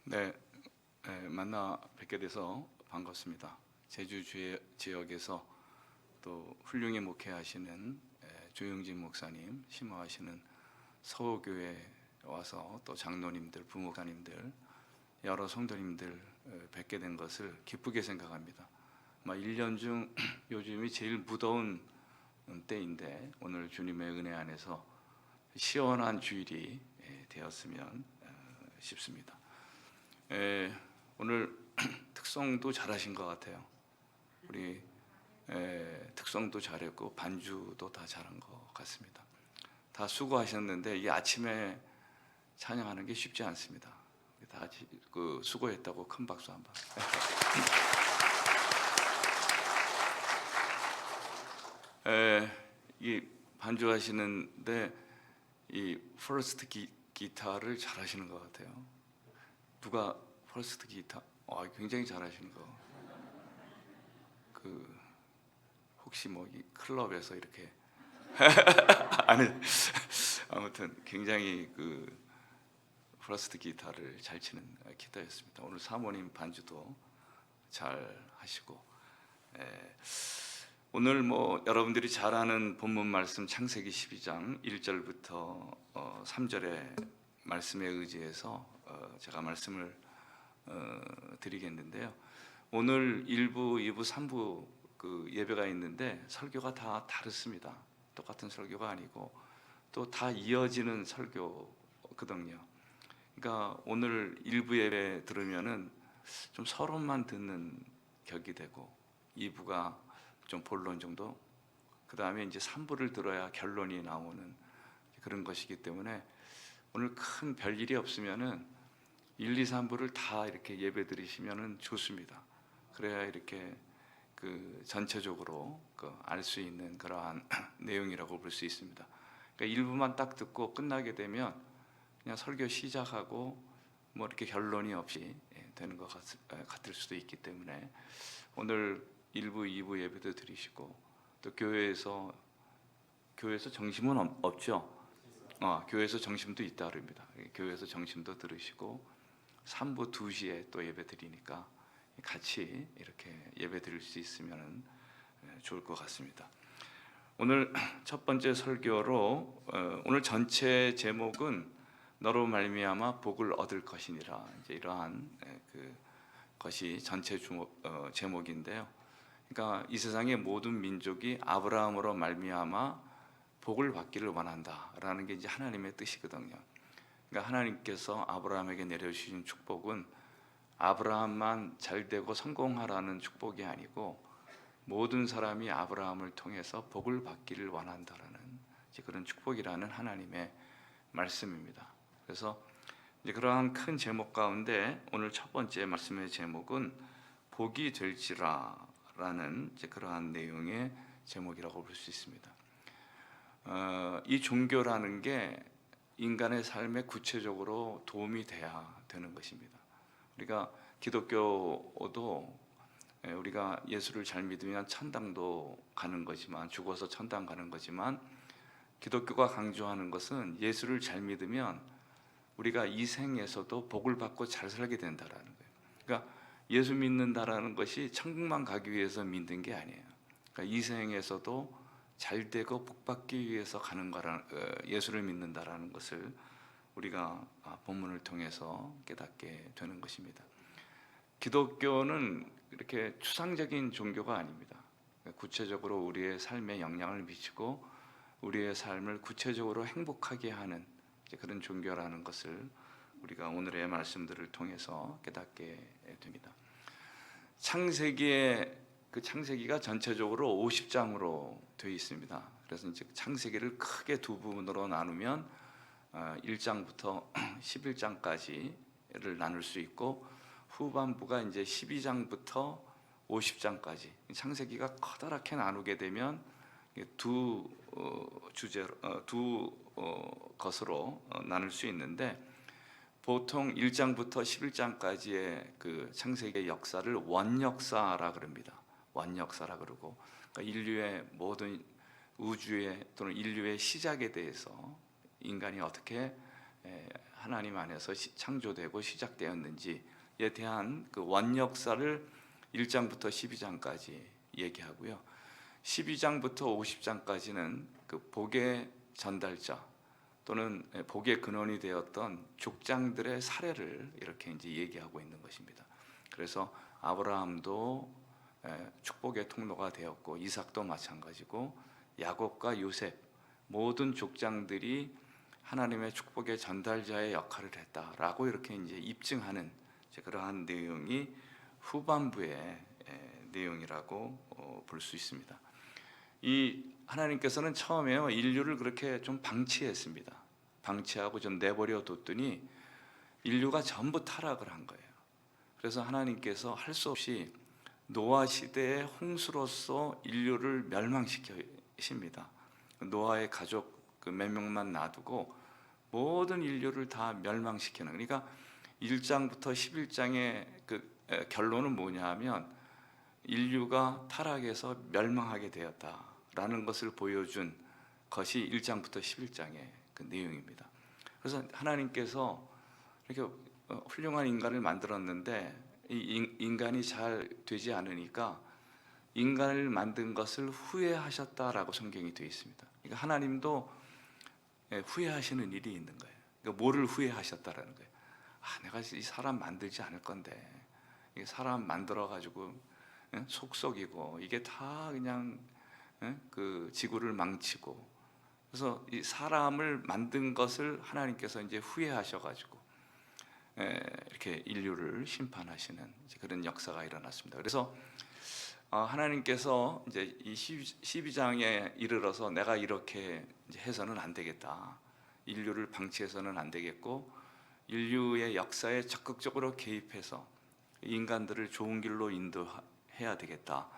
네, 만나 뵙게 돼서 반갑습니다. 제주 지역에서 또 훌륭히 목회하시는 조영진 목사님, 심호하시는 서호교회 와서 또 장로님들, 부목사님들, 여러 성도님들 뵙게 된 것을 기쁘게 생각합니다. 1년 중 요즘이 제일 무더운 때인데 오늘 주님의 은혜 안에서 시원한 주일이 되었으면 싶습니다. 오늘 특성도 잘하신 것 같아요. 우리 특성도 잘했고 반주도 다 잘한 것 같습니다. 다 수고하셨는데 이 아침에 찬양하는 게 쉽지 않습니다. 다 같이 수고했다고 큰 박수 한번. 이 반주하시는데 이 퍼스트 기타를 잘하시는 것 같아요. 누가 퍼스트 기타? 굉장히 잘하시는 거. 혹시 이 클럽에서 이렇게 아니 아무튼 굉장히 퍼스트 기타를 잘 치는 기타였습니다. 오늘 사모님 반주도 잘 하시고. 오늘 여러분들이 잘 아는 본문 말씀 창세기 12장 1절부터 3절의 말씀에 의지해서 제가 말씀을 드리겠는데요. 오늘 1부, 2부, 3부 예배가 있는데 설교가 다 다릅니다. 똑같은 설교가 아니고 또 다 이어지는 설교거든요. 그러니까 오늘 1부 예배 들으면은 좀 서론만 듣는 격이 되고 2부가 좀 본론 정도, 그 다음에 이제 3부를 들어야 결론이 나오는 그런 것이기 때문에 오늘 큰 별일이 없으면은 1, 2, 3부를 다 이렇게 예배 드리시면은 좋습니다. 그래야 이렇게 전체적으로 알 수 있는 그러한 내용이라고 볼 수 있습니다. 그러니까 1부만 딱 듣고 끝나게 되면 그냥 설교 시작하고 이렇게 결론이 없이 되는 것 같을 수도 있기 때문에 오늘 1부, 2부 예배도 드리시고 또 교회에서 정심은 없죠. 교회에서 정심도 있다 그럽니다. 교회에서 정심도 들으시고 3부 2시에 또 예배 드리니까 같이 이렇게 예배 드릴 수 있으면 좋을 것 같습니다. 오늘 첫 번째 설교로 오늘 전체 제목은 너로 말미암아 복을 얻을 것이니라, 이제 이러한 것이 전체 제목인데요. 그러니까 이 세상의 모든 민족이 아브라함으로 말미암아 복을 받기를 원한다라는 게 이제 하나님의 뜻이거든요. 그러니까 하나님께서 아브라함에게 내려주신 축복은 아브라함만 잘되고 성공하라는 축복이 아니고 모든 사람이 아브라함을 통해서 복을 받기를 원한다라는 그런 축복이라는 하나님의 말씀입니다. 그래서 이제 그러한 큰 제목 가운데 오늘 첫 번째 말씀의 제목은 복이 될지라라는 그러한 내용의 제목이라고 볼 수 있습니다. 이 종교라는 게 인간의 삶에 구체적으로 도움이 돼야 되는 것입니다. 우리가 기독교도 우리가 예수를 잘 믿으면 천당도 가는 거지만, 죽어서 천당 가는 거지만, 기독교가 강조하는 것은 예수를 잘 믿으면 우리가 이 생에서도 복을 받고 잘 살게 된다라는 거예요. 그러니까 예수 믿는다라는 것이 천국만 가기 위해서 믿는 게 아니에요. 그러니까 이 생에서도 잘 되고 복 받기 위해서 가는 예수를 믿는다라는 것을 우리가 본문을 통해서 깨닫게 되는 것입니다. 기독교는 이렇게 추상적인 종교가 아닙니다. 구체적으로 우리의 삶에 영향을 미치고 우리의 삶을 구체적으로 행복하게 하는 그런 종교라는 것을 우리가 오늘의 말씀들을 통해서 깨닫게 됩니다. 창세기가 전체적으로 50장으로 되어 있습니다. 그래서 이제 창세기를 크게 두 부분으로 나누면 1장부터 11장까지를 나눌 수 있고, 후반부가 이제 12장부터 50장까지 창세기가 커다랗게 나누게 되면 두 것으로 나눌 수 있는데, 보통 1장부터 11장까지의 창세기의 역사를 원역사라 그럽니다. 원역사라 그러고, 그러니까 인류의 모든 우주의 또는 인류의 시작에 대해서 인간이 어떻게 하나님 안에서 창조되고 시작되었는지에 대한 그 원역사를 1장부터 12장까지 얘기하고요. 12장부터 50장까지는 그 복의 전달자 또는 복의 근원이 되었던 족장들의 사례를 이렇게 이제 얘기하고 있는 것입니다. 그래서 아브라함도 축복의 통로가 되었고, 이삭도 마찬가지고, 야곱과 요셉 모든 족장들이 하나님의 축복의 전달자의 역할을 했다라고 이렇게 이제 입증하는 그러한 내용이 후반부의 내용이라고 볼 수 있습니다. 이 하나님께서는 처음에요 인류를 그렇게 좀 방치했습니다. 방치하고 좀 내버려 뒀더니 인류가 전부 타락을 한 거예요. 그래서 하나님께서 할 수 없이 노아 시대의 홍수로서 인류를 멸망시키십니다. 노아의 가족 그 몇 명만 놔두고 모든 인류를 다 멸망시키는, 그러니까 1장부터 11장의 그 결론은 뭐냐 하면 인류가 타락해서 멸망하게 되었다라는 것을 보여준 것이 1장부터 11장의 그 내용입니다. 그래서 하나님께서 이렇게 훌륭한 인간을 만들었는데 이 인간이 잘 되지 않으니까 인간을 만든 것을 후회하셨다라고 성경이 되어 있습니다. 그러니까 하나님도 후회하시는 일이 있는 거예요. 그러니까 뭐를 후회하셨다라는 거예요. 내가 이 사람 만들지 않을 건데, 이게 사람 만들어 가지고 속썩이고 이게 다 그냥 그 지구를 망치고, 그래서 이 사람을 만든 것을 하나님께서 이제 후회하셔가지고 이렇게 인류를 심판하시는 그런 역사가 일어났습니다. 그래서 하나님께서 이제 이 12장에 이르러서 내가 이렇게 이제 해서는 안 되겠다, 인류를 방치해서는 안 되겠고 인류의 역사에 적극적으로 개입해서 인간들을 좋은 길로 인도해야 되겠다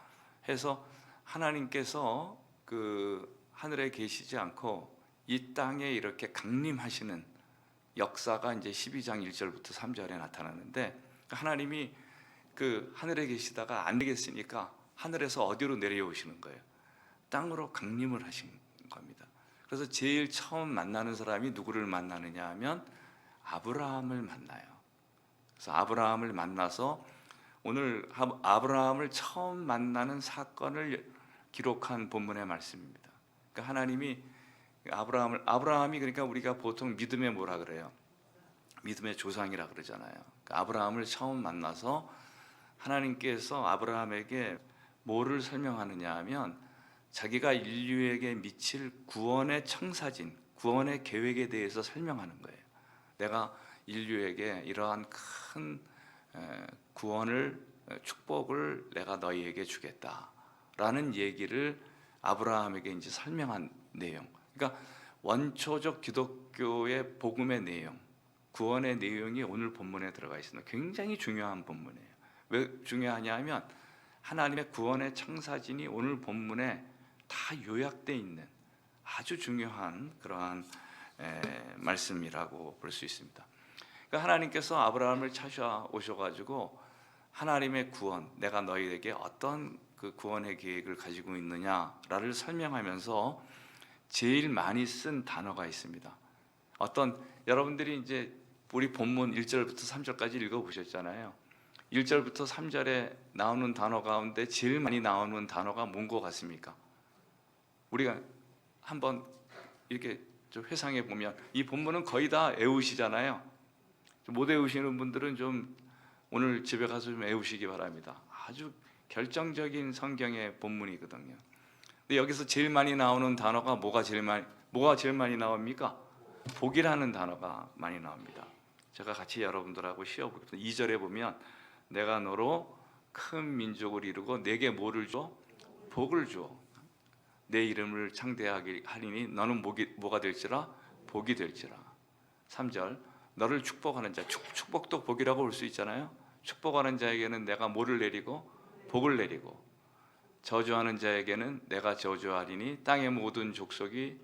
해서 하나님께서 그 하늘에 계시지 않고 이 땅에 이렇게 강림하시는 역사가 이제 12장 1절부터 3절에 나타나는데, 하나님이 그 하늘에 계시다가 안 되겠으니까 하늘에서 어디로 내려오시는 거예요? 땅으로 강림을 하신 겁니다. 그래서 제일 처음 만나는 사람이 누구를 만나느냐 하면 아브라함을 만나요. 그래서 아브라함을 만나서 오늘 아브라함을 처음 만나는 사건을 기록한 본문의 말씀입니다. 그러니까 하나님이 아브라함이 그러니까 우리가 보통 믿음의 뭐라 그래요? 믿음의 조상이라 그러잖아요. 그러니까 아브라함을 처음 만나서 하나님께서 아브라함에게 뭐를 설명하느냐 하면 자기가 인류에게 미칠 구원의 청사진, 구원의 계획에 대해서 설명하는 거예요. 내가 인류에게 이러한 큰 구원을, 축복을 내가 너희에게 주겠다라는 얘기를 아브라함에게 이제 설명한 내용. 그러니까 원초적 기독교의 복음의 내용, 구원의 내용이 오늘 본문에 들어가 있습니다. 굉장히 중요한 본문이에요. 왜 중요하냐 하면 하나님의 구원의 청사진이 오늘 본문에 다 요약되어 있는 아주 중요한 그러한 말씀이라고 볼 수 있습니다. 그러니까 하나님께서 아브라함을 찾아오셔가지고 하나님의 구원, 내가 너희에게 어떤 그 구원의 계획을 가지고 있느냐를 설명하면서 제일 많이 쓴 단어가 있습니다. 여러분들이 이제 우리 본문 1절부터 3절까지 읽어보셨잖아요. 1절부터 3절에 나오는 단어 가운데 제일 많이 나오는 단어가 뭔 것 같습니까? 우리가 한번 이렇게 좀 회상해 보면 이 본문은 거의 다 외우시잖아요. 못 외우시는 분들은 좀 오늘 집에 가서 좀 외우시기 바랍니다. 아주 결정적인 성경의 본문이거든요. 근데 여기서 제일 많이 나오는 단어가 뭐가 제일 많이 나옵니까? 복이라는 단어가 많이 나옵니다. 제가 같이 여러분들하고 쉬어보겠습니다. 2절에 보면 내가 너로 큰 민족을 이루고 내게 뭐를 줘? 복을 줘. 내 이름을 창대하게 하리니 너는 뭐가 될지라? 복이 될지라. 3절 너를 축복하는 자, 축복도 복이라고 볼 수 있잖아요. 축복하는 자에게는 내가 뭐를 내리고? 복을 내리고, 저주하는 자에게는 내가 저주하리니 땅의 모든 족속이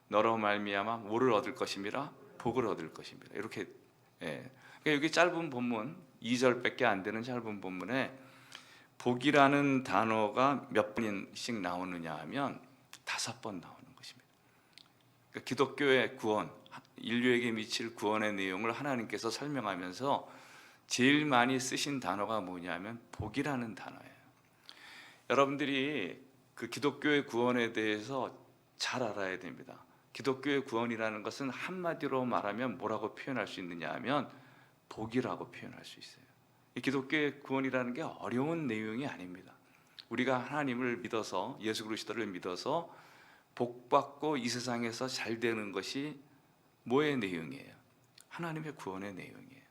너로 말미암아 뭐를 얻을 것입니다? 복을 얻을 것입니다. 이렇게 그러니까 여기 짧은 본문 2절밖에 안 되는 짧은 본문에 복이라는 단어가 몇 번씩 나오느냐 하면 5번 나오는 것입니다. 그러니까 기독교의 구원, 인류에게 미칠 구원의 내용을 하나님께서 설명하면서 제일 많이 쓰신 단어가 뭐냐면 복이라는 단어예요. 여러분들이 그 기독교의 구원에 대해서 잘 알아야 됩니다. 기독교의 구원이라는 것은 한마디로 말하면 뭐라고 표현할 수 있느냐 하면 복이라고 표현할 수 있어요. 이 기독교의 구원이라는 게 어려운 내용이 아닙니다. 우리가 하나님을 믿어서, 예수 그리스도를 믿어서 복받고 이 세상에서 잘 되는 것이 뭐의 내용이에요? 하나님의 구원의 내용이에요.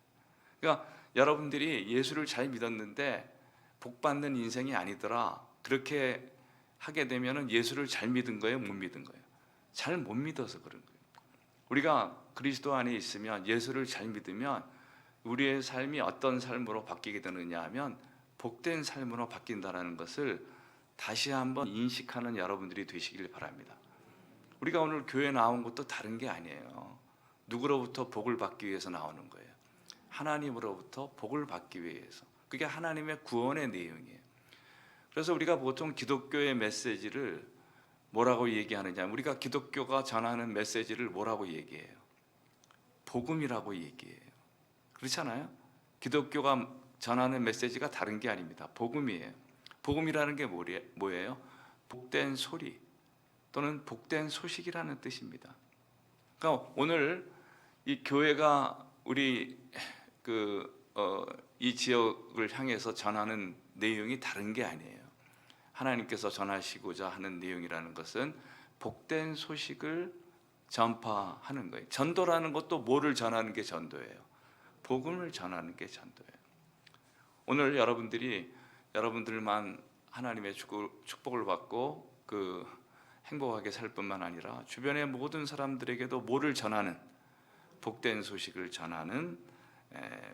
그러니까 여러분들이 예수를 잘 믿었는데 복받는 인생이 아니더라, 그렇게 하게 되면 예수를 잘 믿은 거예요? 못 믿은 거예요? 잘 못 믿어서 그런 거예요. 우리가 그리스도 안에 있으면, 예수를 잘 믿으면 우리의 삶이 어떤 삶으로 바뀌게 되느냐 하면 복된 삶으로 바뀐다는 것을 다시 한번 인식하는 여러분들이 되시길 바랍니다. 우리가 오늘 교회 나온 것도 다른 게 아니에요. 누구로부터 복을 받기 위해서 나오는 거예요? 하나님으로부터 복을 받기 위해서. 그게 하나님의 구원의 내용이에요. 그래서 우리가 보통 기독교의 메시지를 뭐라고 얘기하느냐, 우리가 기독교가 전하는 메시지를 뭐라고 얘기해요? 복음이라고 얘기해요. 그렇잖아요? 기독교가 전하는 메시지가 다른 게 아닙니다. 복음이에요. 복음이라는 게 뭐예요? 복된 소리 또는 복된 소식이라는 뜻입니다. 그러니까 오늘 이 교회가 우리 이 지역을 향해서 전하는 내용이 다른 게 아니에요. 하나님께서 전하시고자 하는 내용이라는 것은 복된 소식을 전파하는 거예요. 전도라는 것도 뭐를 전하는 게 전도예요? 복음을 전하는 게 전도예요. 오늘 여러분들만 하나님의 축복을 받고 행복하게 살 뿐만 아니라 주변의 모든 사람들에게도 뭐를 전하는, 복된 소식을 전하는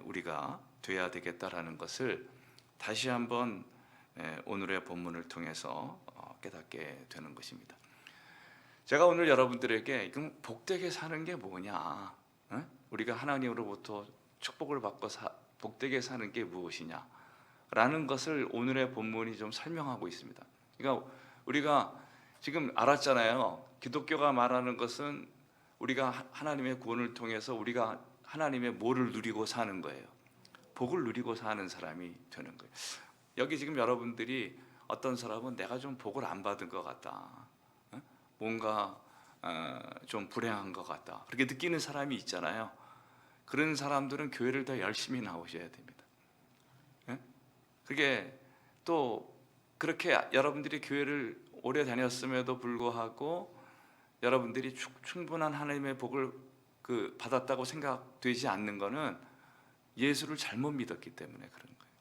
우리가 돼야 되겠다라는 것을 다시 한번 오늘의 본문을 통해서 깨닫게 되는 것입니다. 제가 오늘 여러분들에게 그럼 복되게 사는 게 뭐냐, 우리가 하나님으로부터 축복을 받고 복되게 사는 게 무엇이냐 라는 것을 오늘의 본문이 좀 설명하고 있습니다. 그러니까 우리가 지금 알았잖아요. 기독교가 말하는 것은 우리가 하나님의 구원을 통해서 우리가 하나님의 뭐를 누리고 사는 거예요? 복을 누리고 사는 사람이 되는 거예요. 여기 지금 여러분들이 어떤 사람은 내가 좀 복을 안 받은 것 같다, 뭔가 좀 불행한 것 같다, 그렇게 느끼는 사람이 있잖아요. 그런 사람들은 교회를 더 열심히 나오셔야 됩니다. 그게 또 그렇게 여러분들이 교회를 오래 다녔음에도 불구하고 여러분들이 충분한 하나님의 복을 받았다고 생각되지 않는 것은 예수를 잘못 믿었기 때문에 그런 거예요.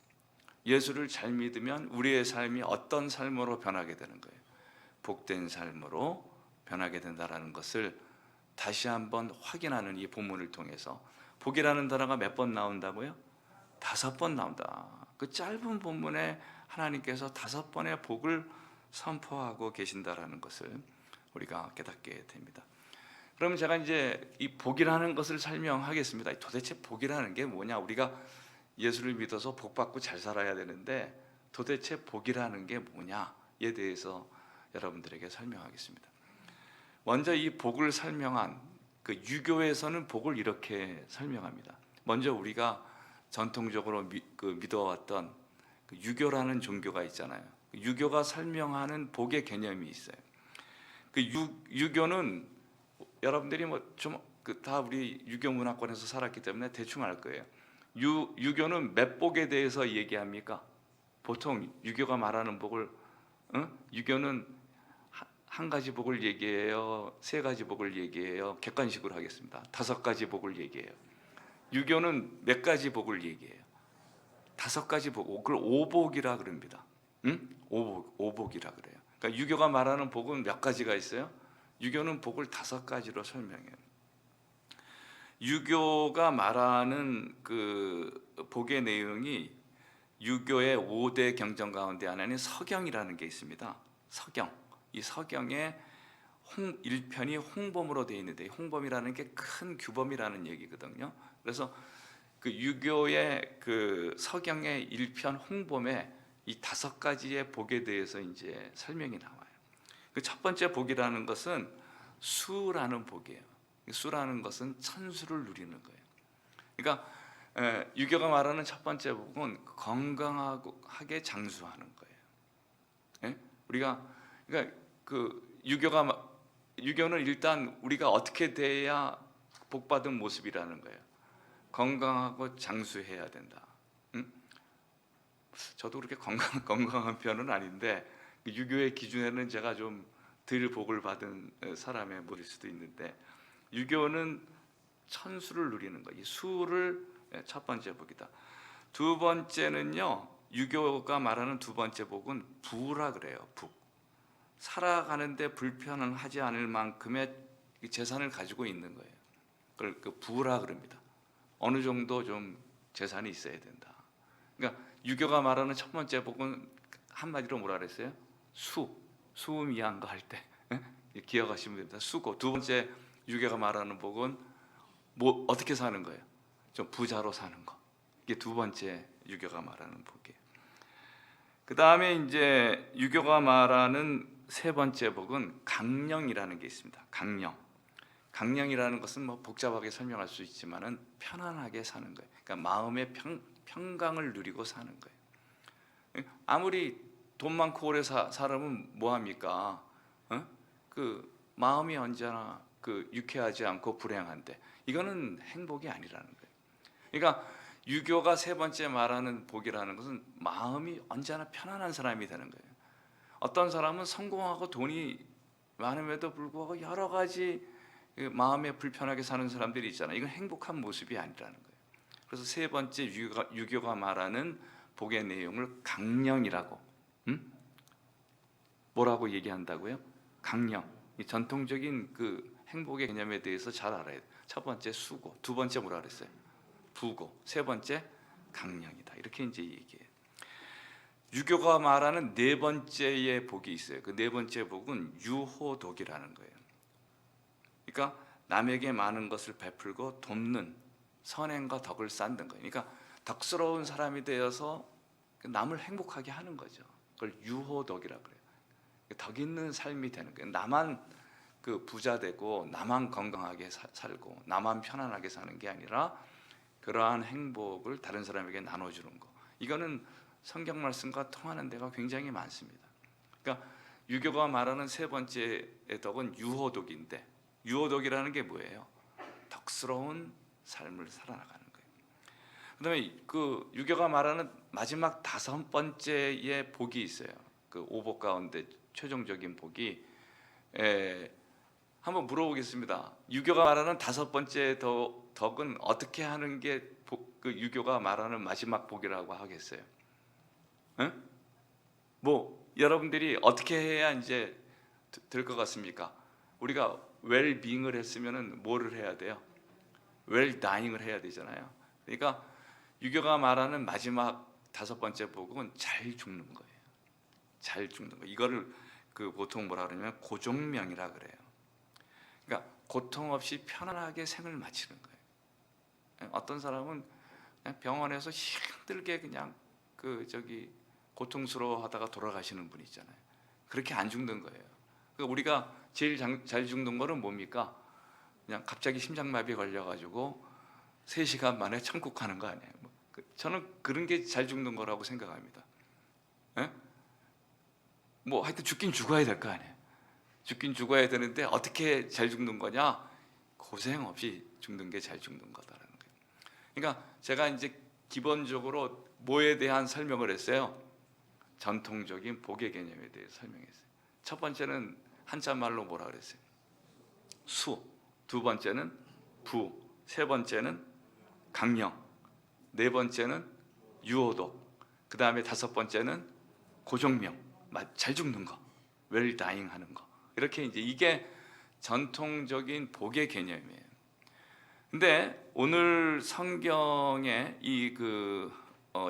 예수를 잘 믿으면 우리의 삶이 어떤 삶으로 변하게 되는 거예요? 복된 삶으로 변하게 된다는 것을 다시 한번 확인하는 이 본문을 통해서, 복이라는 단어가 몇 번 나온다고요? 5번 나온다. 그 짧은 본문에 하나님께서 5번의 복을 선포하고 계신다라는 것을 우리가 깨닫게 됩니다. 그러면 제가 이제 이 복이라는 것을 설명하겠습니다. 도대체 복이라는 게 뭐냐? 우리가 예수를 믿어서 복 받고 잘 살아야 되는데 도대체 복이라는 게 뭐냐에 대해서 여러분들에게 설명하겠습니다. 먼저 이 복을 설명한 유교에서는 복을 이렇게 설명합니다. 먼저 우리가 전통적으로 믿어왔던 유교라는 종교가 있잖아요. 유교가 설명하는 복의 개념이 있어요. 유교는 여러분들이 다 우리 유교 문화권에서 살았기 때문에 대충 알 거예요. 유교는 몇 복에 대해서 얘기합니까? 보통 유교가 말하는 복을, 유교는 한 가지 복을 얘기해요, 3가지 복을 얘기해요, 객관식으로 하겠습니다. 5가지 복을 얘기해요. 유교는 몇 가지 복을 얘기해요? 5가지 복, 그걸 오복이라 그럽니다. 오복이라 그래요. 그러니까 유교가 말하는 복은 몇 가지가 있어요? 유교는 복을 5가지로 설명해요. 유교가 말하는 복의 내용이 유교의 5대 경전 가운데 하나는 서경이라는 게 있습니다. 서경. 이 서경의 1편이 홍범으로 되어 있는데, 홍범이라는 게 큰 규범이라는 얘기거든요. 그래서 유교의 서경의 1편 홍범에 이 5가지의 복에 대해서 이제 설명이 나와요. 첫 번째 복이라는 것은 수라는 복이에요. 수라는 것은 천수를 누리는 거예요. 그러니까 유교가 말하는 첫 번째 복은 건강하게 장수하는 거예요. 예? 우리가 그러니까 그 유교는 일단 우리가 어떻게 돼야 복받은 모습이라는 거예요. 건강하고 장수해야 된다. 응? 저도 그렇게 건강한 편은 아닌데 유교의 기준에는 제가 좀 덜 복을 받은 사람의 모일 수도 있는데, 유교는 천수를 누리는 거, 이 수를 첫 번째 복이다. 두 번째는요, 유교가 말하는 두 번째 복은 부라 그래요. 부. 살아가는데 불편은 하지 않을 만큼의 재산을 가지고 있는 거예요. 그걸 그 부라 그럽니다. 어느 정도 좀 재산이 있어야 된다. 그러니까 유교가 말하는 첫 번째 복은 한마디로 뭐라 그랬어요? 수음이한가 할 때 기억하시면 됩니다. 수고. 두 번째 유교가 말하는 복은 뭐 어떻게 사는 거예요? 좀 부자로 사는 거. 이게 두 번째 유교가 말하는 복이에요. 그 다음에 이제 유교가 말하는 세 번째 복은 강령이라는 게 있습니다. 강령. 강령이라는 것은 뭐 복잡하게 설명할 수 있지만은 편안하게 사는 거예요. 그러니까 마음의 평강을 누리고 사는 거예요. 아무리 돈 많고 오래 살으면 뭐 합니까? 그 마음이 언제나 그 유쾌하지 않고 불행한데, 이거는 행복이 아니라는 거예요. 그러니까 유교가 세 번째 말하는 복이라는 것은 마음이 언제나 편안한 사람이 되는 거예요. 어떤 사람은 성공하고 돈이 많음에도 불구하고 여러 가지 마음에 불편하게 사는 사람들이 있잖아요. 이건 행복한 모습이 아니라는 거예요. 그래서 세 번째 유교가 말하는 복의 내용을 강령이라고, 뭐라고 얘기한다고요? 강령. 이 전통적인 그 행복의 개념에 대해서 잘 알아야 돼요. 첫 번째 수고, 두 번째 뭐라 그랬어요? 부고, 세 번째 강령이다. 이렇게 이제 얘기해요. 유교가 말하는 네 번째의 복이 있어요. 그 네 번째 복은 유호독이라는 거예요. 그러니까 남에게 많은 것을 베풀고 돕는 선행과 덕을 쌓는 거예요. 그러니까 덕스러운 사람이 되어서 남을 행복하게 하는 거죠. 그걸 유호덕이라고 그래요. 덕 있는 삶이 되는 거예요. 나만 그 부자 되고 나만 건강하게 살고 나만 편안하게 사는 게 아니라 그러한 행복을 다른 사람에게 나눠주는 거. 이거는 성경 말씀과 통하는 데가 굉장히 많습니다. 그러니까 유교가 말하는 세 번째의 덕은 유호덕인데, 유호덕이라는 게 뭐예요? 덕스러운 삶을 살아나가는 거예요. 그다음에 그 유교가 말하는 마지막 다섯 번째의 복이 있어요. 그 오복 가운데 최종적인 복이, 한번 물어보겠습니다. 유교가 말하는 다섯 번째 덕은 어떻게 하는 게 그 유교가 말하는 마지막 복이라고 하겠어요? 응? 뭐 여러분들이 어떻게 해야 이제 될 것 같습니까? 우리가 웰빙을 했으면은 뭐를 해야 돼요? 웰다잉을 해야 되잖아요. 그러니까 유교가 말하는 마지막 다섯 번째 복은 잘 죽는 거예요. 잘 죽는 거. 이거를 그 보통 뭐라 그러냐면 고종명이라 그래요. 그러니까 고통 없이 편안하게 생을 마치는 거예요. 어떤 사람은 그냥 병원에서 힘들게 그냥 고통스러워하다가 돌아가시는 분이 있잖아요. 그렇게 안 죽는 거예요. 그러니까 우리가 제일 잘 죽는 거는 뭡니까? 그냥 갑자기 심장마비 걸려가지고 3시간 만에 천국 가는 거 아니에요. 저는 그런 게 잘 죽는 거라고 생각합니다. 에? 뭐 하여튼 죽긴 죽어야 될 거 아니에요. 죽긴 죽어야 되는데 어떻게 잘 죽는 거냐? 고생 없이 죽는 게 잘 죽는 거다라는 거예요. 그러니까 제가 이제 기본적으로 뭐에 대한 설명을 했어요? 전통적인 복의 개념에 대해 설명했어요. 첫 번째는 한자말로 뭐라 그랬어요? 수. 두 번째는 부. 세 번째는 강령. 네 번째는 유호독. 그 다음에 다섯 번째는 고종명. 잘 죽는 거. 웰다잉 하는 거. 이렇게 이제 이게 전통적인 복의 개념이에요. 근데 오늘 성경의 이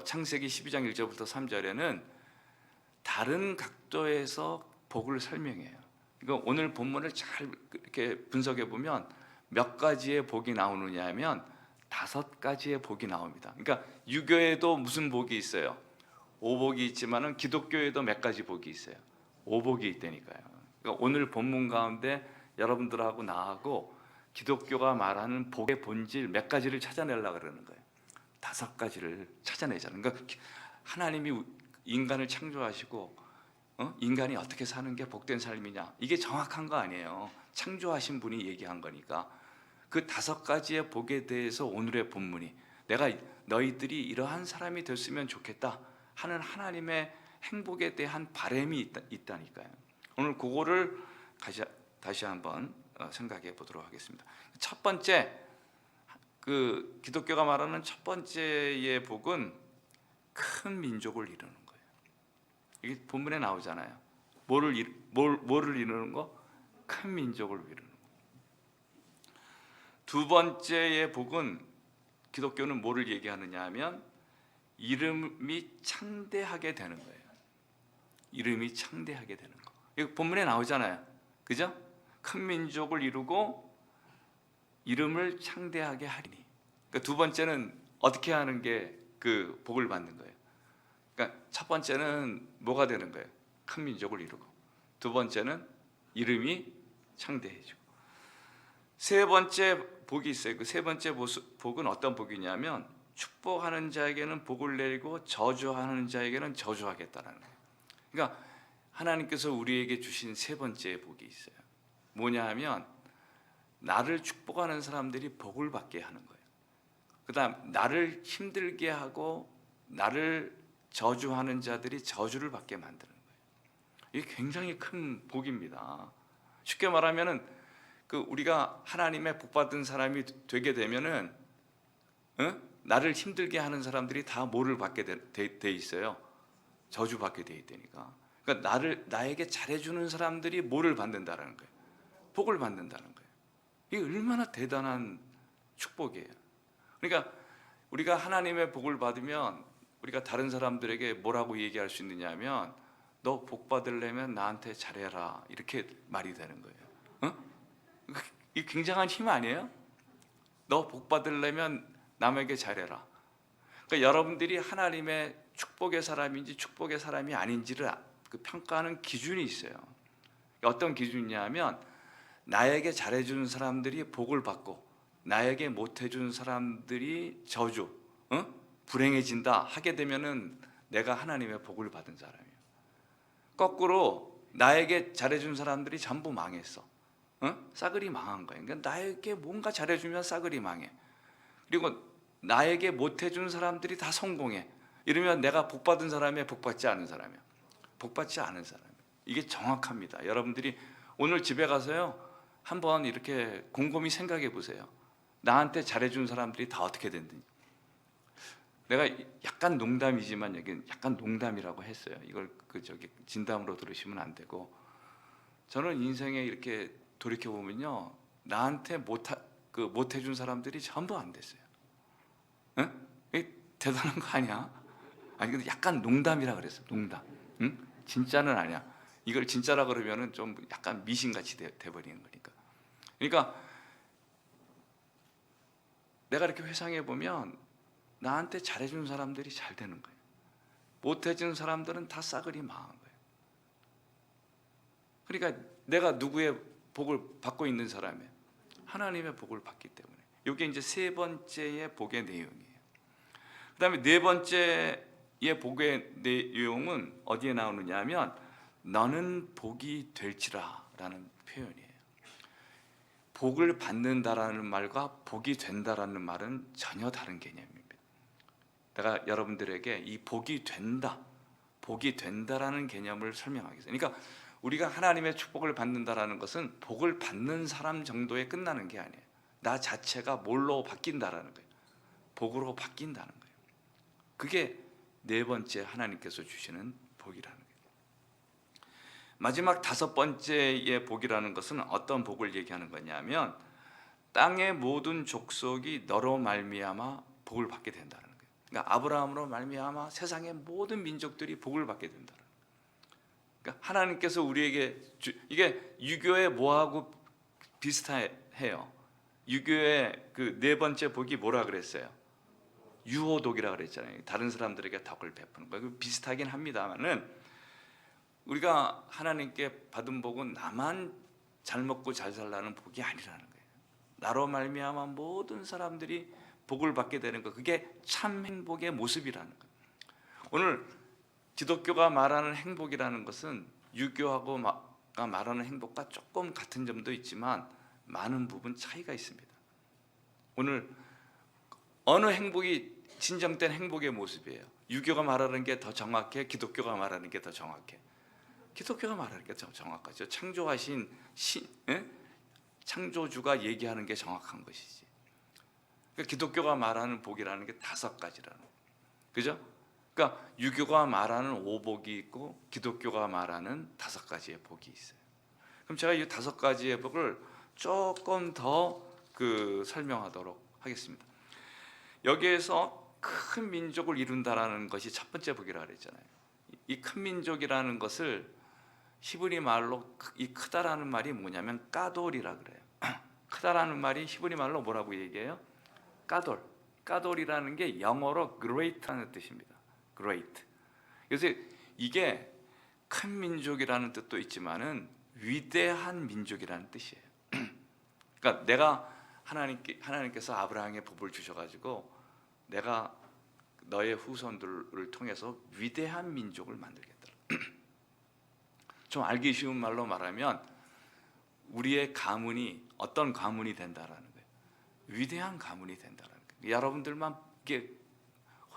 창세기 12장 1절부터 3절에는 다른 각도에서 복을 설명해요. 이거 오늘 본문을 잘 이렇게 분석해 보면 몇 가지의 복이 나오느냐 하면 5가지의 복이 나옵니다. 그러니까 유교에도 무슨 복이 있어요? 오복이 있지만은 기독교에도 몇 가지 복이 있어요. 오복이 있다니까요. 그러니까 오늘 본문 가운데 여러분들하고 나하고 기독교가 말하는 복의 본질 몇 가지를 찾아내려고 그러는 거예요. 5가지를 찾아내자는. 그러니까 하나님이 인간을 창조하시고 인간이 어떻게 사는 게 복된 삶이냐, 이게 정확한 거 아니에요. 창조하신 분이 얘기한 거니까. 그 5가지의 복에 대해서 오늘의 본문이, 내가 너희들이 이러한 사람이 됐으면 좋겠다 하는 하나님의 행복에 대한 바람이 있다니까요. 오늘 그거를 다시 한번 생각해 보도록 하겠습니다. 첫 번째, 그 기독교가 말하는 첫 번째의 복은 큰 민족을 이루는 거예요. 이게 본문에 나오잖아요. 뭐를 이루는 거? 큰 민족을 이루는 거. 두 번째의 복은, 기독교는 뭐를 얘기하느냐 하면 이름이 창대하게 되는 거예요. 이름이 창대하게 되는 거. 이거 본문에 나오잖아요. 그죠? 큰 민족을 이루고 이름을 창대하게 하리니. 그러니까 두 번째는 어떻게 하는 게 그 복을 받는 거예요. 그러니까 첫 번째는 뭐가 되는 거예요? 큰 민족을 이루고. 두 번째는 이름이 창대해지고. 세 번째 복이 있어요. 그 세 번째 복은 어떤 복이냐면 축복하는 자에게는 복을 내리고 저주하는 자에게는 저주하겠다라는 거예요. 그러니까 하나님께서 우리에게 주신 세 번째 복이 있어요. 뭐냐 하면 나를 축복하는 사람들이 복을 받게 하는 거예요. 그 다음 나를 힘들게 하고 나를 저주하는 자들이 저주를 받게 만드는 거예요. 이게 굉장히 큰 복입니다. 쉽게 말하면은 그 우리가 하나님의 복받은 사람이 되게 되면은 나를 힘들게 하는 사람들이 다 뭐를 받게 돼 있어요? 저주받게 돼 있다니까. 그러니까 나에게 잘해주는 사람들이 뭐를 받는다라는 거예요? 복을 받는다는 거예요. 이게 얼마나 대단한 축복이에요. 그러니까 우리가 하나님의 복을 받으면 우리가 다른 사람들에게 뭐라고 얘기할 수 있느냐면 너 복 받으려면 나한테 잘해라, 이렇게 말이 되는 거예요. 이 굉장한 힘 아니에요? 너 복 받으려면 남에게 잘해라. 그러니까 여러분들이 하나님의 축복의 사람인지 축복의 사람이 아닌지를 그 평가하는 기준이 있어요. 어떤 기준이냐면 나에게 잘해주는 사람들이 복을 받고 나에게 못해준 사람들이 저주, 불행해진다 하게 되면은 내가 하나님의 복을 받은 사람이에요. 거꾸로 나에게 잘해준 사람들이 전부 망했어. 싸그리 망한 거예요. 그러니까 나에게 뭔가 잘해주면 싸그리 망해. 그리고 나에게 못해준 사람들이 다 성공해. 이러면 내가 복받은 사람이야, 복받지 않은 사람이야? 복받지 않은 사람이에요. 이게 정확합니다. 여러분들이 오늘 집에 가서요 한번 이렇게 곰곰이 생각해 보세요. 나한테 잘해준 사람들이 다 어떻게 됐는지. 내가 약간 농담이지만 여기 약간 농담이라고 했어요. 이걸 진담으로 들으시면 안 되고, 저는 인생에 이렇게 돌이켜 보면요 나한테 못해준 사람들이 전부 안 됐어요. 이게 대단한 거 아니야? 아니 근데 약간 농담이라 그랬어. 농담. 진짜는 아니야. 이걸 진짜라 그러면은 좀 약간 미신같이 돼버리는 거니까. 그러니까 내가 이렇게 회상해 보면 나한테 잘해준 사람들이 잘 되는 거예요. 못해준 사람들은 다 싸그리 망한 거예요. 그러니까 내가 누구의 복을 받고 있는 사람이에요? 하나님의 복을 받기 때문에. 이게 이제 세 번째의 복의 내용이에요. 그 다음에 네 번째의 복의 내용은 어디에 나오느냐 하면 너는 복이 될지라 라는 표현이에요. 복을 받는다라는 말과 복이 된다라는 말은 전혀 다른 개념입니다. 내가 여러분들에게 이 복이 된다라는 개념을 설명하겠습니다. 그러니까 우리가 하나님의 축복을 받는다라는 것은 복을 받는 사람 정도에 끝나는 게 아니에요. 나 자체가 뭘로 바뀐다라는 거예요. 복으로 바뀐다는 거예요. 그게 네 번째 하나님께서 주시는 복이라는 거예요. 마지막 다섯 번째의 복이라는 것은 어떤 복을 얘기하는 거냐면 땅의 모든 족속이 너로 말미암아 복을 받게 된다는 거예요. 그러니까 아브라함으로 말미암아 세상의 모든 민족들이 복을 받게 된다는 거예요. 그러니까 하나님께서 우리에게 이게 유교의 뭐하고 비슷해요. 유교의 그 네 번째 복이 뭐라 그랬어요? 유호독이라 그랬잖아요. 다른 사람들에게 덕을 베푸는 거. 비슷하긴 합니다만은 우리가 하나님께 받은 복은 나만 잘 먹고 잘 살라는 복이 아니라는 거예요. 나로 말미암아 모든 사람들이 복을 받게 되는 것, 그게 참 행복의 모습이라는 것. 오늘 기독교가 말하는 행복이라는 것은 유교가 말하는 행복과 조금 같은 점도 있지만 많은 부분 차이가 있습니다. 오늘 어느 행복이 진정된 행복의 모습이에요? 유교가 말하는 게 더 정확해? 기독교가 말하는 게 더 정확해? 기독교가 말하는 게 더 정확하죠. 창조하신 창조주가 얘기하는 게 정확한 것이지. 그러니까 기독교가 말하는 복이라는 게 5가지라는 거예요. 그죠? 그러니까 유교가 말하는 오복이 있고 기독교가 말하는 5가지의 복이 있어요. 그럼 제가 이 5가지의 복을 조금 더 설명하도록 하겠습니다. 여기에서 큰 민족을 이룬다라는 것이 첫 번째 복이라고 그랬잖아요. 이 큰 민족이라는 것을 히브리 말로, 이 크다라는 말이 뭐냐면 까돌이라 그래요. 크다라는 말이 히브리 말로 뭐라고 얘기해요? 까돌. 까돌이라는 게 영어로 great라는 뜻입니다. great. 그래서 이게 큰 민족이라는 뜻도 있지만은 위대한 민족이라는 뜻이에요. 그러니까 하나님께서 아브라함에게 복을 주셔가지고 내가 너의 후손들을 통해서 위대한 민족을 만들겠다. 좀 알기 쉬운 말로 말하면 우리의 가문이 어떤 가문이 된다라는 거예요. 위대한 가문이 된다라는 거예요. 여러분들만 이게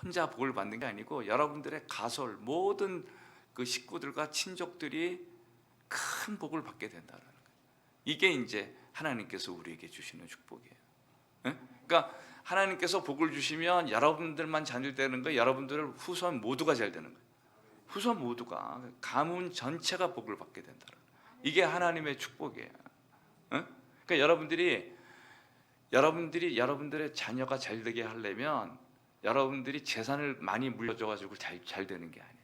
혼자 복을 받는 게 아니고 여러분들의 가솔 모든 그 식구들과 친족들이 큰 복을 받게 된다라는 거예요. 이게 이제 하나님께서 우리에게 주시는 축복이에요. 그러니까 하나님께서 복을 주시면 여러분들만 잘 되는 거예요. 여러분들의 후손 모두가 잘 되는 거예요. 후손 모두가, 가문 전체가 복을 받게 된다는 거예요. 이게 하나님의 축복이에요. 그러니까 여러분들의 자녀가 잘 되게 하려면 여러분들이 재산을 많이 물려줘가지고 잘 되는 게 아니에요.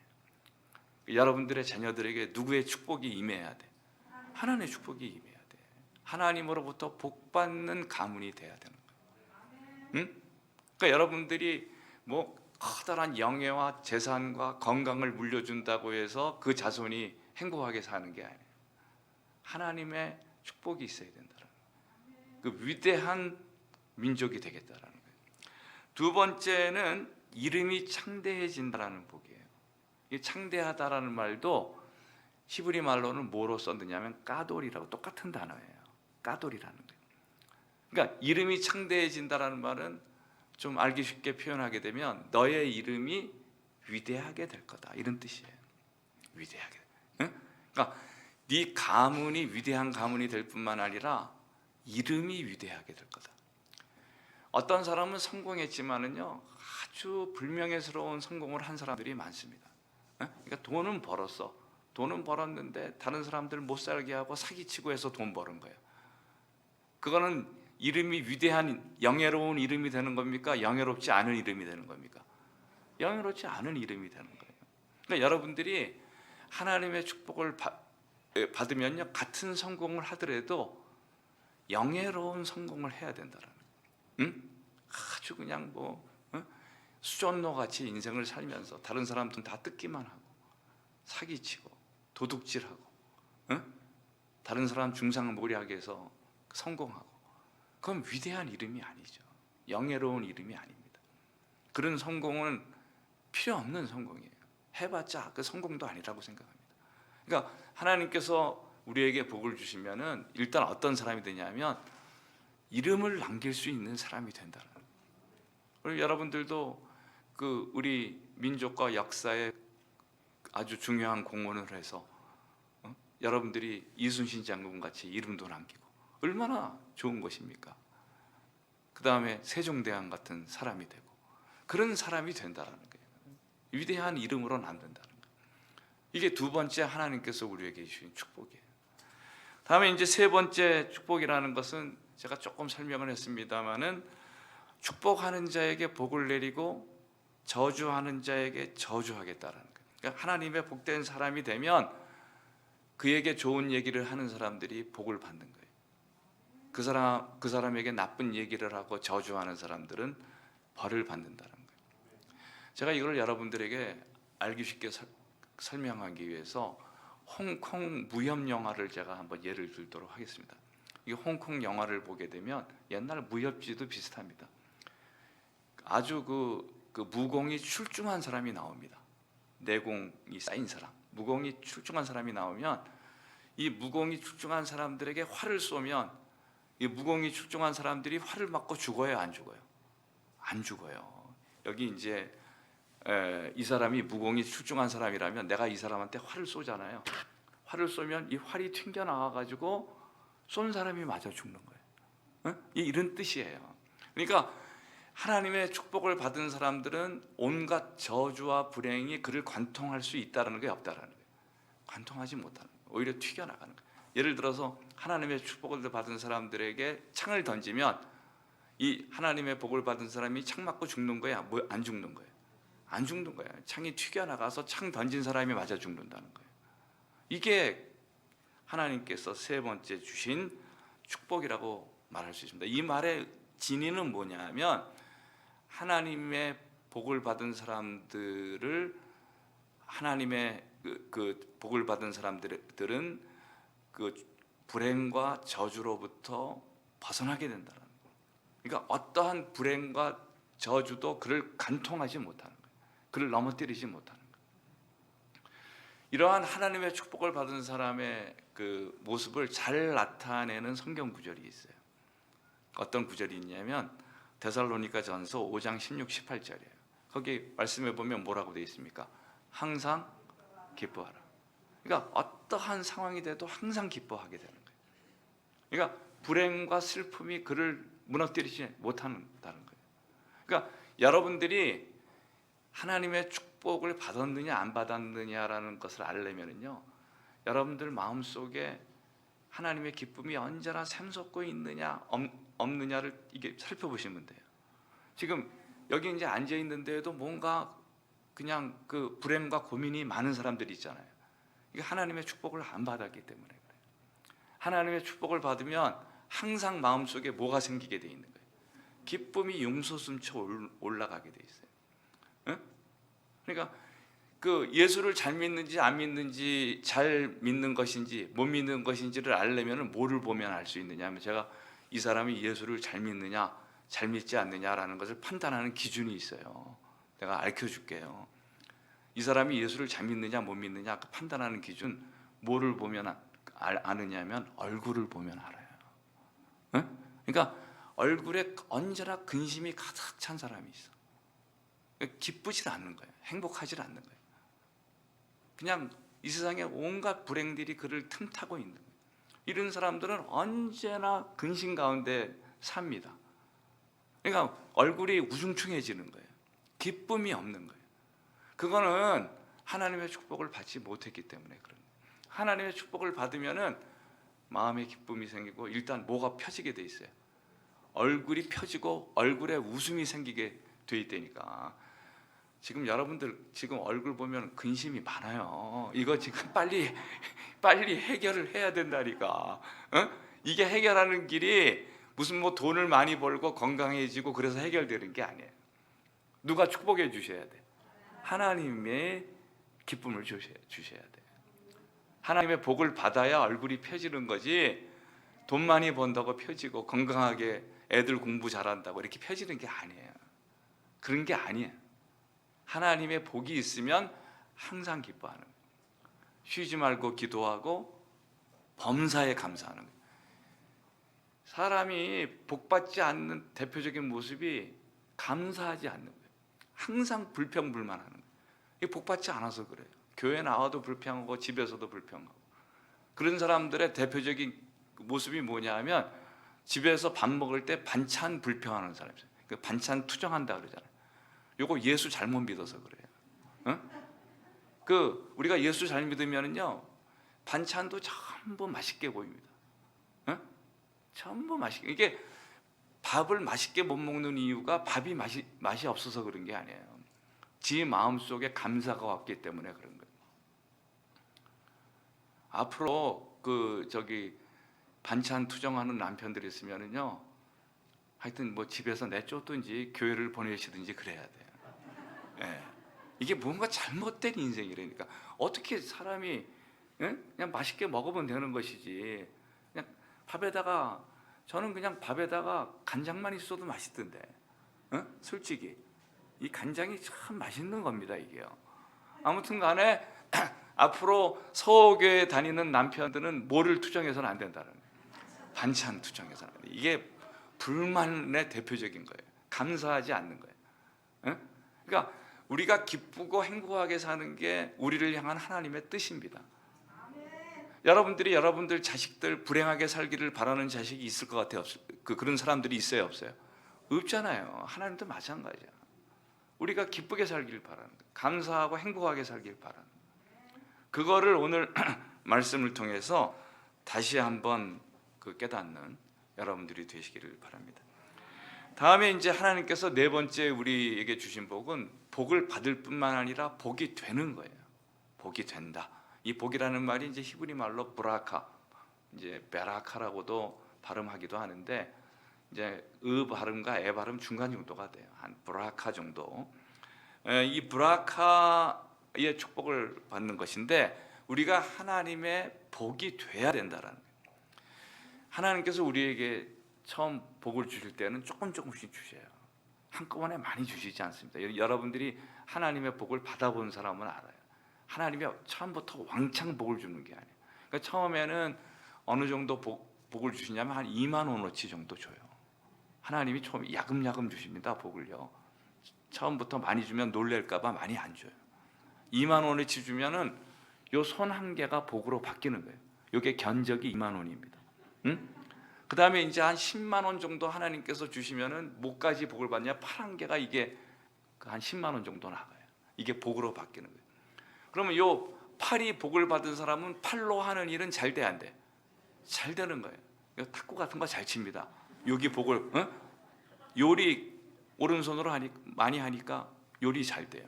여러분들의 자녀들에게 누구의 축복이 임해야 돼? 하나님의 축복이 임해야 돼. 하나님으로부터 복받는 가문이 돼야 되는 거예요. 그러니까 여러분들이 뭐 커다란 영예와 재산과 건강을 물려준다고 해서 그 자손이 행복하게 사는 게 아니에요. 하나님의 축복이 있어야 된다는 거예요. 그 위대한 민족이 되겠다라는 거예요. 두 번째는 이름이 창대해진다라는 복이에요. 이 창대하다라는 말도 히브리 말로는 뭐로 썼느냐면 까돌이라고, 똑같은 단어예요. 까돌이라는 거예요. 그러니까 이름이 창대해진다라는 말은 좀 알기 쉽게 표현하게 되면 너의 이름이 위대하게 될 거다, 이런 뜻이에요. 위대하게. 그러니까 네 가문이 위대한 가문이 될 뿐만 아니라 이름이 위대하게 될 거다. 어떤 사람은 성공했지만은요 아주 불명예스러운 성공을 한 사람들이 많습니다. 그러니까 돈은 벌었어. 돈은 벌었는데 다른 사람들 못 살게 하고 사기치고 해서 돈 버는 거예요. 그거는 이름이 위대한 영예로운 이름이 되는 겁니까? 영예롭지 않은 이름이 되는 겁니까? 영예롭지 않은 이름이 되는 거예요. 그러니까 여러분들이 하나님의 축복을 받으면요 같은 성공을 하더라도 영예로운 성공을 해야 된다라는 거예요. 아주 그냥 수전노 같이 인생을 살면서 다른 사람들은 다 뜯기만 하고 사기치고 도둑질하고 다른 사람 중상모략하게 해서 성공하고, 그건 위대한 이름이 아니죠. 영예로운 이름이 아닙니다. 그런 성공은 필요 없는 성공이에요. 해봤자 그 성공도 아니라고 생각합니다. 그러니까 하나님께서 우리에게 복을 주시면은 일단 어떤 사람이 되냐면 이름을 남길 수 있는 사람이 된다는 거예요. 그리고 여러분들도 우리 민족과 역사에 아주 중요한 공헌을 해서 여러분들이 이순신 장군 같이 이름도 남기고 얼마나 좋은 것입니까? 그 다음에 세종대왕 같은 사람이 되고 그런 사람이 된다는 거예요. 위대한 이름으로 남는다는 거예요. 이게 두 번째 하나님께서 우리에게 주신 축복이에요. 다음에 이제 세 번째 축복이라는 것은 제가 조금 설명을 했습니다마는 축복하는 자에게 복을 내리고 저주하는 자에게 저주하겠다라는 거예요. 그러니까 하나님의 복된 사람이 되면 그에게 좋은 얘기를 하는 사람들이 복을 받는 거예요. 그 사람에게 나쁜 얘기를 하고 저주하는 사람들은 벌을 받는다는 거예요. 제가 이걸 여러분들에게 알기 쉽게 설명하기 위해서 홍콩 무협 영화를 제가 한번 예를 들도록 하겠습니다. 이 홍콩 영화를 보게 되면 옛날 무협지도 비슷합니다. 아주 그 무공이 출중한 사람이 나옵니다. 내공이 쌓인 사람, 무공이 출중한 사람이 나오면 이 무공이 출중한 사람들에게 활을 쏘면 이 무공이 출중한 사람들이 활을 맞고 죽어요, 안 죽어요? 안 죽어요. 여기 이제 이 사람이 무공이 출중한 사람이라면 내가 이 사람한테 활을 쏘잖아요. 활을 쏘면 이 활이 튕겨 나와 가지고 쏜 사람이 맞아 죽는 거예요. 이런 뜻이에요. 그러니까 하나님의 축복을 받은 사람들은 온갖 저주와 불행이 그를 관통할 수 있다는 게 없다라는 거예요. 관통하지 못하는 거예요. 오히려 튀겨나가는 거예요. 예를 들어서 하나님의 축복을 받은 사람들에게 창을 던지면 이 하나님의 복을 받은 사람이 창 맞고 죽는 거야? 뭐 안 죽는 거예요? 안 죽는 거야. 창이 튀겨나가서 창 던진 사람이 맞아 죽는다는 거예요. 이게 하나님께서 세 번째 주신 축복이라고 말할 수 있습니다. 이 말의 진의는 뭐냐면 하나님의 복을 받은 사람들을 하나님의 그 복을 받은 사람들은 그 불행과 저주로부터 벗어나게 된다는 거예요. 그러니까 어떠한 불행과 저주도 그를 간통하지 못하는 거예요. 그를 넘어뜨리지 못하는 거예요. 이러한 하나님의 축복을 받은 사람의 그 모습을 잘 나타내는 성경 구절이 있어요. 어떤 구절이 있냐면 데살로니가전서 5장 16, 18절이에요. 거기 말씀해 보면 뭐라고 되어 있습니까? 항상 기뻐하라. 그러니까 어떠한 상황이 돼도 항상 기뻐하게 되는 거예요. 그러니까 불행과 슬픔이 그를 무너뜨리지 못한다는 거예요. 그러니까 여러분들이 하나님의 축복을 받았느냐 안 받았느냐라는 것을 알려면요, 여러분들 마음속에 하나님의 기쁨이 언제나 샘솟고 있느냐 없느냐를 이게 살펴보시면 돼요. 지금 여기 이제 앉아 있는데도 뭔가 그냥 그 불행과 고민이 많은 사람들이 있잖아요. 이게 하나님의 축복을 안 받았기 때문에 그래요. 하나님의 축복을 받으면 항상 마음속에 뭐가 생기게 돼 있는 거예요? 기쁨이 용솟음쳐 올라가게 돼 있어요. 응? 그러니까 그 예수를 잘 믿는지 안 믿는지, 잘 믿는 것인지 못 믿는 것인지를 알려면 뭐를 보면 알 수 있느냐 하면, 제가 이 사람이 예수를 잘 믿느냐 잘 믿지 않느냐라는 것을 판단하는 기준이 있어요. 내가 알려줄게요. 이 사람이 예수를 잘 믿느냐 못 믿느냐 그 판단하는 기준 뭐를 보면 아느냐면 얼굴을 보면 알아요. 응? 그러니까 얼굴에 언제나 근심이 가득 찬 사람이 있어. 기쁘질 않는 거예요. 행복하질 않는 거예요. 그냥 이 세상에 온갖 불행들이 그를 틈타고 있는 거예요. 이런 사람들은 언제나 근심 가운데 삽니다. 그러니까 얼굴이 우중충해지는 거예요. 기쁨이 없는 거예요. 그거는 하나님의 축복을 받지 못했기 때문에 그런 거예요. 하나님의 축복을 받으면은 마음의 기쁨이 생기고 일단 뭐가 펴지게 돼 있어요. 얼굴이 펴지고 얼굴에 웃음이 생기게 돼 있다니까. 지금 여러분들 지금 얼굴 보면 근심이 많아요. 이거 지금 빨리 해결을 해야 된다니까. 이게 해결하는 길이 무슨 뭐 돈을 많이 벌고 건강해지고 그래서 해결되는 게 아니에요. 누가 축복해 주셔야 돼? 하나님의 기쁨을 주셔야 돼. 하나님의 복을 받아야 얼굴이 펴지는 거지, 돈 많이 번다고 펴지고 건강하게 애들 공부 잘한다고 이렇게 펴지는 게 아니에요. 그런 게 아니에요. 하나님의 복이 있으면 항상 기뻐하는 거예요. 쉬지 말고 기도하고 범사에 감사하는 거예요. 사람이 복받지 않는 대표적인 모습이 감사하지 않는 거예요. 항상 불평불만하는 거예요. 이게 복받지 않아서 그래요. 교회 나와도 불평하고 집에서도 불평하고. 그런 사람들의 대표적인 모습이 뭐냐 하면 집에서 밥 먹을 때 반찬 불평하는 사람이에요. 그 반찬 투정한다 그러잖아요. 요거 예수 잘못 믿어서 그래요. 그 우리가 예수 잘 믿으면은요 반찬도 전부 맛있게 보입니다. 전부 맛있게. 이게 밥을 맛있게 못 먹는 이유가 밥이 맛이 없어서 그런 게 아니에요. 지 마음속에 감사가 왔기 때문에 그런 거예요. 앞으로 반찬 투정하는 남편들이 있으면은요, 하여튼 뭐 집에서 내쫓든지 교회를 보내시든지 그래야 돼요. 예. 이게 뭔가 잘못된 인생이라니까. 어떻게 사람이 그냥 맛있게 먹으면 되는 것이지, 그냥 밥에다가 저는 그냥 밥에다가 간장만 있어도 맛있던데. 솔직히 이 간장이 참 맛있는 겁니다, 이게요. 아무튼 간에 앞으로 서교에 다니는 남편들은 뭐를 투정해서는 안 된다는 거예요. 반찬 투정해서는 안 돼. 이게 불만의 대표적인 거예요. 감사하지 않는 거예요. 그러니까 우리가 기쁘고 행복하게 사는 게 우리를 향한 하나님의 뜻입니다. 여러분들이 여러분들 자식들 불행하게 살기를 바라는 자식이 있을 것 같아요? 그런 사람들이 있어요, 없어요? 없잖아요. 하나님도 마찬가지야. 우리가 기쁘게 살기를 바라는 거예요. 감사하고 행복하게 살기를 바라는 거예요. 그거를 오늘 말씀을 통해서 다시 한번 깨닫는 여러분들이 되시기를 바랍니다. 다음에 이제 하나님께서 네 번째 우리에게 주신 복은 복을 받을 뿐만 아니라 복이 되는 거예요. 복이 된다. 이 복이라는 말이 이제 히브리 말로 브라카, 이제 베라카라고도 발음하기도 하는데 이제 의 발음과 에 발음 중간 정도가 돼요. 한 브라카 정도. 이 브라카의 축복을 받는 것인데 우리가 하나님의 복이 돼야 된다라는 거예요. 하나님께서 우리에게 처음 복을 주실 때는 조금씩 주셔요. 한꺼번에 많이 주시지 않습니다. 여러분들이 하나님의 복을 받아본 사람은 알아요. 하나님이 처음부터 왕창 복을 주는 게 아니에요. 그러니까 처음에는 어느 정도 복을 주시냐면 한 2만 원어치 정도 줘요. 하나님이 처음 야금야금 주십니다. 복을요. 처음부터 많이 주면 놀랄까 봐 많이 안 줘요. 2만 원어치 주면은 요 손 한 개가 복으로 바뀌는 거예요. 요게 견적이 2만 원입니다. 그 다음에 이제 한 10만 원 정도 하나님께서 주시면은 뭐까지 복을 받냐? 팔 한 개가 이게 한 10만 원 정도 나가요. 이게 복으로 바뀌는 거예요. 그러면 요 팔이 복을 받은 사람은 팔로 하는 일은 잘 돼, 안 돼? 잘 되는 거예요. 탁구 같은 거 잘 칩니다. 여기 복을 요리 오른손으로 많이 하니까 요리 잘 돼요.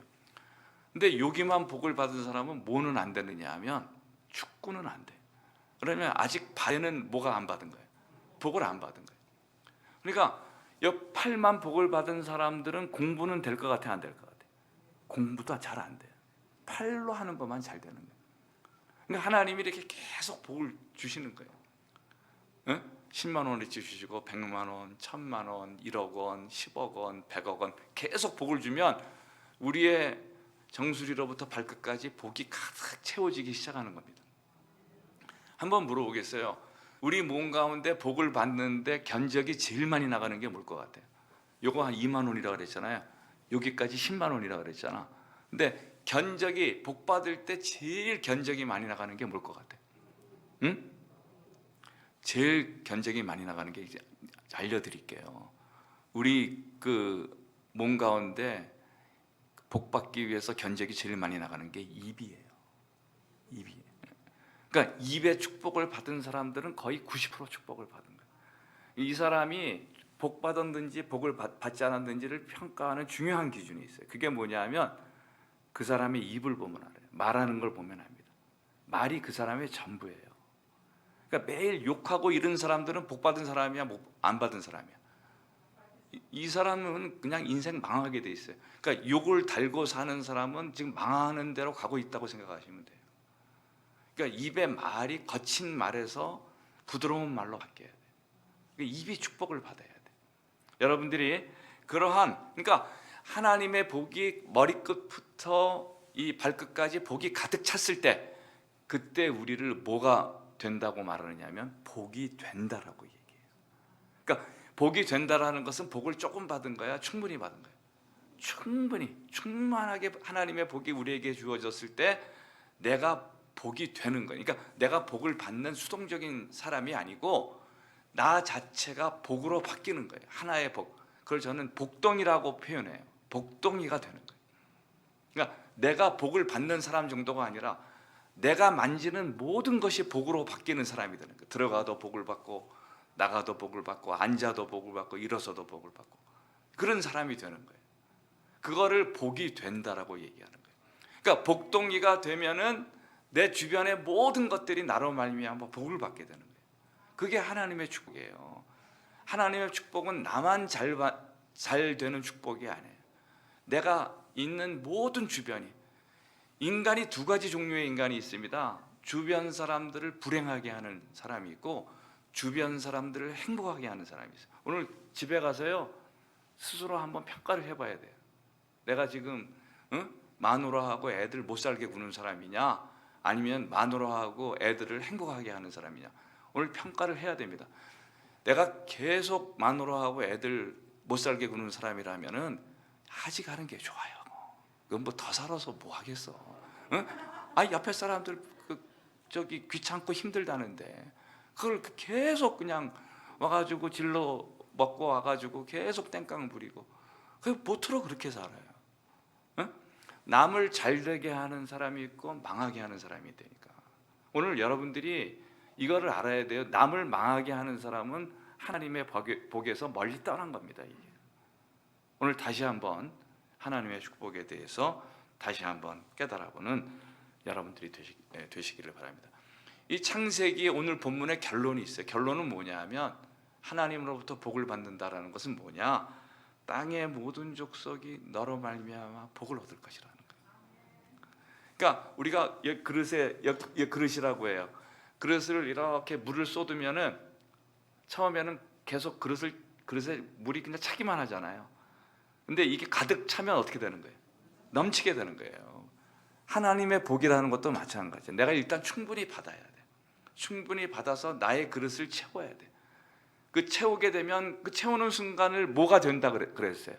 근데 여기만 복을 받은 사람은 뭐는 안 되느냐 하면 축구는 안 돼. 그러면 아직 발에는 뭐가 안 받은 거예요? 복을 안 받은 거예요. 그러니까 이 팔만 복을 받은 사람들은 공부는 될 것 같아, 안 될 것 같아? 공부도 잘 안 돼요. 팔로 하는 것만 잘 되는 거예요. 그러니까 하나님이 이렇게 계속 복을 주시는 거예요. 10만 원어치 주시고 100만 원, 1000만 원, 1억 원, 10억 원, 100억 원 계속 복을 주면 우리의 정수리로부터 발끝까지 복이 가득 채워지기 시작하는 겁니다. 한번 물어보겠어요. 우리 몸 가운데 복을 받는데 견적이 제일 많이 나가는 게 뭘 것 같아요? 요거 한 2만 원이라고 그랬잖아요. 여기까지 10만 원이라고 그랬잖아. 근데 견적이 복 받을 때 제일 견적이 많이 나가는 게 뭘 것 같아요? 제일 견적이 많이 나가는 게 이제 알려드릴게요. 우리 몸 가운데 복 받기 위해서 견적이 제일 많이 나가는 게 입이에요. 입이. 그러니까 입의 축복을 받은 사람들은 거의 90% 축복을 받은 거예요. 이 사람이 복 받았는지 복을 받지 않았는지를 평가하는 중요한 기준이 있어요. 그게 뭐냐면 그 사람의 입을 보면 알아요. 말하는 걸 보면 압니다. 말이 그 사람의 전부예요. 그러니까 매일 욕하고 이런 사람들은 복 받은 사람이야, 안 받은 사람이야? 이 사람은 그냥 인생 망하게 돼 있어요. 그러니까 욕을 달고 사는 사람은 지금 망하는 대로 가고 있다고 생각하시면 돼요. 그러니까 입의 말이 거친 말에서 부드러운 말로 바뀌어야 돼요. 그러니까 입이 축복을 받아야 돼요. 여러분들이 그러니까 하나님의 복이 머리끝부터 이 발끝까지 복이 가득 찼을 때 그때 우리를 뭐가 된다고 말하느냐면 복이 된다라고 얘기해요. 그러니까 복이 된다라는 것은 복을 조금 받은 거야, 충분히 받은 거야? 충만하게 하나님의 복이 우리에게 주어졌을 때 내가 복이 되는 거예요. 그러니까 내가 복을 받는 수동적인 사람이 아니고 나 자체가 복으로 바뀌는 거예요. 하나의 복. 그걸 저는 복덩이라고 표현해요. 복덩이가 되는 거예요. 그러니까 내가 복을 받는 사람 정도가 아니라 내가 만지는 모든 것이 복으로 바뀌는 사람이 되는 거예요. 들어가도 복을 받고 나가도 복을 받고 앉아도 복을 받고 일어서도 복을 받고 그런 사람이 되는 거예요. 그거를 복이 된다라고 얘기하는 거예요. 그러니까 복덩이가 되면은 내 주변의 모든 것들이 나로 말미암아 복을 받게 되는 거예요. 그게 하나님의 축복이에요. 하나님의 축복은 나만 잘 되는 축복이 아니에요. 내가 있는 모든 주변이, 인간이 두 가지 종류의 인간이 있습니다. 주변 사람들을 불행하게 하는 사람이 있고 주변 사람들을 행복하게 하는 사람이 있어요. 오늘 집에 가서요 스스로 한번 평가를 해봐야 돼요. 내가 지금 마누라하고 애들 못 살게 구는 사람이냐, 아니면 마누라하고 애들을 행복하게 하는 사람이냐. 오늘 평가를 해야 됩니다. 내가 계속 마누라하고 애들 못 살게 구는 사람이라면은 아직 하는 게 좋아요. 그건 뭐 더 살아서 뭐 하겠어? 응? 옆에 사람들 저기 귀찮고 힘들다는데 그걸 계속 그냥 와가지고 질러 먹고 와가지고 계속 땡깡 부리고 그 보트로 그렇게 살아요. 응? 남을 잘 되게 하는 사람이 있고 망하게 하는 사람이 되니까 오늘 여러분들이 이거를 알아야 돼요. 남을 망하게 하는 사람은 하나님의 복에서 멀리 떠난 겁니다. 이게. 오늘 다시 한번 하나님의 축복에 대해서 다시 한번 깨달아보는 여러분들이 되시기를 바랍니다. 이 창세기 오늘 본문의 결론이 있어요. 결론은 뭐냐 하면 하나님으로부터 복을 받는다라는 것은 뭐냐? 땅의 모든 족속이 너로 말미암아 복을 얻을 것이라는 거예요. 그러니까 우리가 그릇이라고 해요. 그릇을 이렇게 물을 쏟으면은 처음에는 계속 그릇에 물이 그냥 차기만 하잖아요. 근데 이게 가득 차면 어떻게 되는 거예요? 넘치게 되는 거예요. 하나님의 복이라는 것도 마찬가지예요. 내가 일단 충분히 받아야 돼. 충분히 받아서 나의 그릇을 채워야 돼. 그 채우게 되면 그 채우는 순간을 뭐가 된다 그랬어요?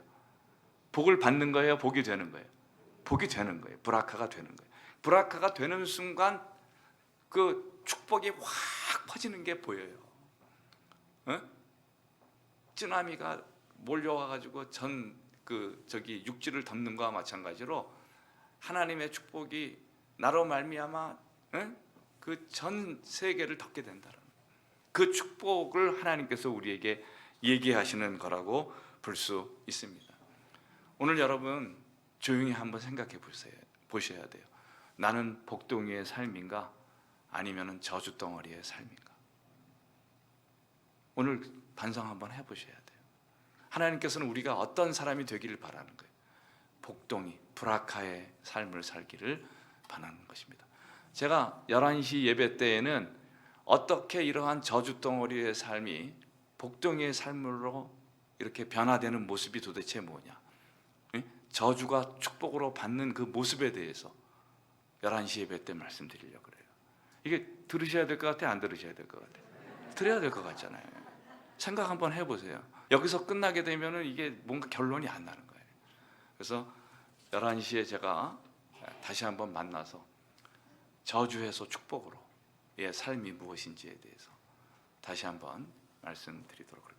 복을 받는 거예요? 복이 되는 거예요? 복이 되는 거예요. 브라카가 되는 거예요. 브라카가 되는 순간 그 축복이 확 퍼지는 게 보여요. 쓰나미가 몰려와가지고 육지를 덮는 거와 마찬가지로 하나님의 축복이 나로 말미암아 그 전 세계를 덮게 된다는 그 축복을 하나님께서 우리에게 얘기하시는 거라고 볼 수 있습니다. 오늘 여러분 조용히 한번 생각해 보셔야 돼요. 나는 복덩이의 삶인가 아니면 저주덩어리의 삶인가? 오늘 반성 한번 해보셔야 돼요. 하나님께서는 우리가 어떤 사람이 되기를 바라는 거예요. 복덩이, 브라카의 삶을 살기를 바라는 것입니다. 제가 11시 예배 때에는 어떻게 이러한 저주덩어리의 삶이 복덩이의 삶으로 이렇게 변화되는 모습이 도대체 뭐냐, 저주가 축복으로 받는 그 모습에 대해서 11시 예배 때 말씀드리려고 그래요. 이게 들으셔야 될 것 같아요? 안 들으셔야 될 것 같아요? 들어야 될 것 같잖아요. 생각 한번 해보세요. 여기서 끝나게 되면 이게 뭔가 결론이 안 나는 거예요. 그래서 11시에 제가 다시 한번 만나서 저주에서 축복으로 삶이 무엇인지에 대해서 다시 한번 말씀드리도록 하겠습니다.